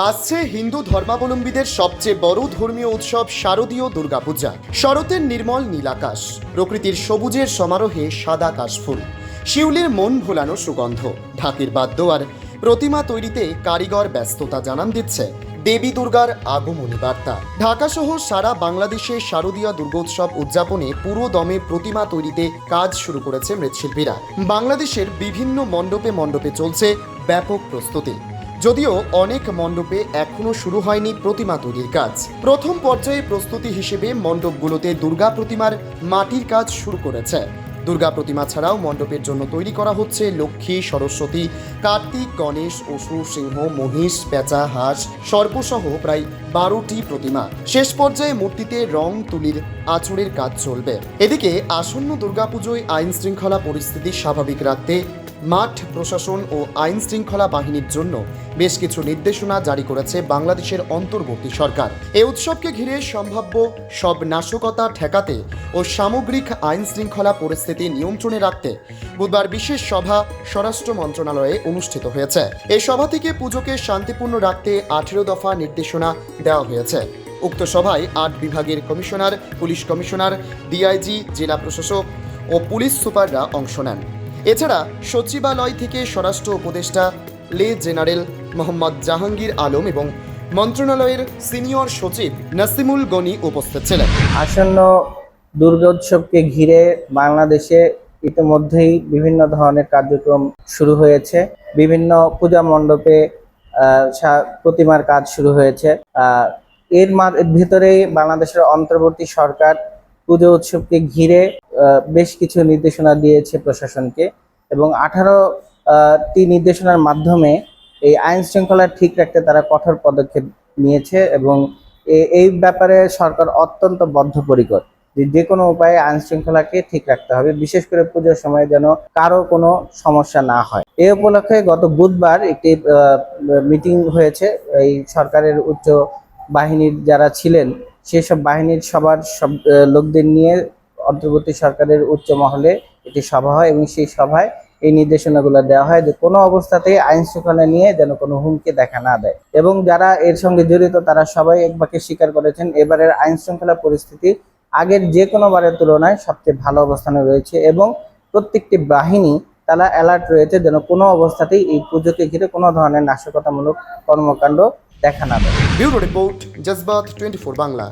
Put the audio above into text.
আসছে হিন্দু ধর্মাবলম্বীদের সবচেয়ে বড় ধর্মীয় উৎসব শারদীয় দুর্গাপূজা। শরতের নির্মল নীল আকাশ, প্রকৃতির সবুজের সমারোহে সাদা কাশফুল, শিউলির মন ভোলানো সুগন্ধ, ঢাকের বাদ্য আর প্রতিমা তৈরিতে কারিগর ব্যস্ততা জানান দিচ্ছে দেবী দুর্গার আগমনী বার্তা। ঢাকাসহ সারা বাংলাদেশে শারদীয় দুর্গোৎসব উদযাপনে পুরো দমে প্রতিমা তৈরিতে কাজ শুরু করেছে মৃৎশিল্পীরা। বাংলাদেশের বিভিন্ন মণ্ডপে মণ্ডপে চলছে ব্যাপক প্রস্তুতি। যদিও অনেক মণ্ডপে এখনো শুরু হয়নি প্রতিমা তৈরির কাজ। প্রথম পর্যায়ে প্রস্তুতি হিসেবে মণ্ডপগুলোতে দুর্গা প্রতিমার মাটির কাজ শুরু করেছে। দুর্গা প্রতিমা ছাড়াও মণ্ডপের জন্য তৈরি করা হচ্ছে লক্ষ্মী, সরস্বতী, কার্তিক, গণেশ, অসুর, সিংহ, মহিষ, পেঁচা, হাঁস, সর্পসহ প্রায় 12টি প্রতিমা। শেষ পর্যায়ে মূর্তিতে রং তুলির আঁচড়ের কাজ চলবে। এদিকে আসন্ন দুর্গাপুজোয় আইন শৃঙ্খলা পরিস্থিতি স্বাভাবিক রাখতে মাঠ প্রশাসন ও আইন শৃঙ্খলা বাহিনীর জন্য বেশ কিছু নির্দেশনা জারি করেছে বাংলাদেশের অন্তর্বর্তী সরকার। এই উৎসবকে ঘিরে সম্ভাব্য সব নাশকতা ঠেকাতে ও সামগ্রিক আইন শৃঙ্খলা পরিস্থিতি নিয়ন্ত্রণে রাখতে বুধবার বিশেষ সভা স্বরাষ্ট্র মন্ত্রণালয়ে অনুষ্ঠিত হয়েছে। এই সভা থেকে পুজোকে শান্তিপূর্ণ রাখতে 18 দফা নির্দেশনা দেওয়া হয়েছে। উক্ত সভায় 8 বিভাগের কমিশনার, পুলিশ কমিশনার, ডিআইজি, জেলা প্রশাসক ও পুলিশ সুপাররা অংশ নেন। এছাড়া সচিবালয় থেকে স্বরাষ্ট্র উপদেষ্টা লে জেনারেল মোহাম্মদ জাহাঙ্গীর আলম এবং মন্ত্রণালয়ের সিনিয়র সচিব নাসিমুল গনি উপস্থিত ছিলেন। আসন্ন দুর্গোৎসবকে ঘিরে বাংলাদেশে ইতিমধ্যেই বিভিন্ন ধরনের কার্যক্রম শুরু হয়েছে। বিভিন্ন পূজা মণ্ডপে প্রতিমার কাজ শুরু হয়েছে। এর ভিতরেই বাংলাদেশের অন্তর্বর্তী সরকার পুজো উৎসবকে ঘিরে বেশ কিছু নির্দেশনা দিয়েছে প্রশাসনকে, এবং 18টি নির্দেশনার মাধ্যমে এই আইন শৃঙ্খলা ঠিক রাখতে তারা কঠোর পদক্ষেপ নিয়েছে, এবং এই ব্যাপারে সরকার অত্যন্ত বদ্ধপরিকর যে কোনো উপায়ে আইন শৃঙ্খলাকে ঠিক রাখতে হবে, বিশেষ করে পুজোর সময় যেন কারো কোনো সমস্যা না হয়। এই উপলক্ষে গত বুধবার একটি মিটিং হয়েছে। এই সরকারের উচ্চ বাহিনীর যারা ছিলেন সেসব বাহিনীর সবার সব লোকদের নিয়ে অন্তর্বর্তী সরকারের উচ্চ মহলে একটি সভা হয়, এবং সেই সভায় এই নির্দেশনাগুলো দেওয়া হয় যে কোনো অবস্থাতেই আইন শৃঙ্খলা নিয়ে যেন কোনো হুমকি দেখা না দেয়। এবং যারা এর সঙ্গে জড়িত তারা সবাই এক বাক্যে স্বীকার করেছেন এবারের আইন শৃঙ্খলা পরিস্থিতি আগের যে কোনো বারের তুলনায় সবচেয়ে ভালো অবস্থানে রয়েছে, এবং প্রত্যেকটি বাহিনী তারা অ্যালার্ট রয়েছে যেন কোনো অবস্থাতেই এই পুজোকে ঘিরে কোনো ধরনের নাশকতামূলক কর্মকাণ্ড দেখা না দেয়। Bureau report, জজবাত 24 Bangla.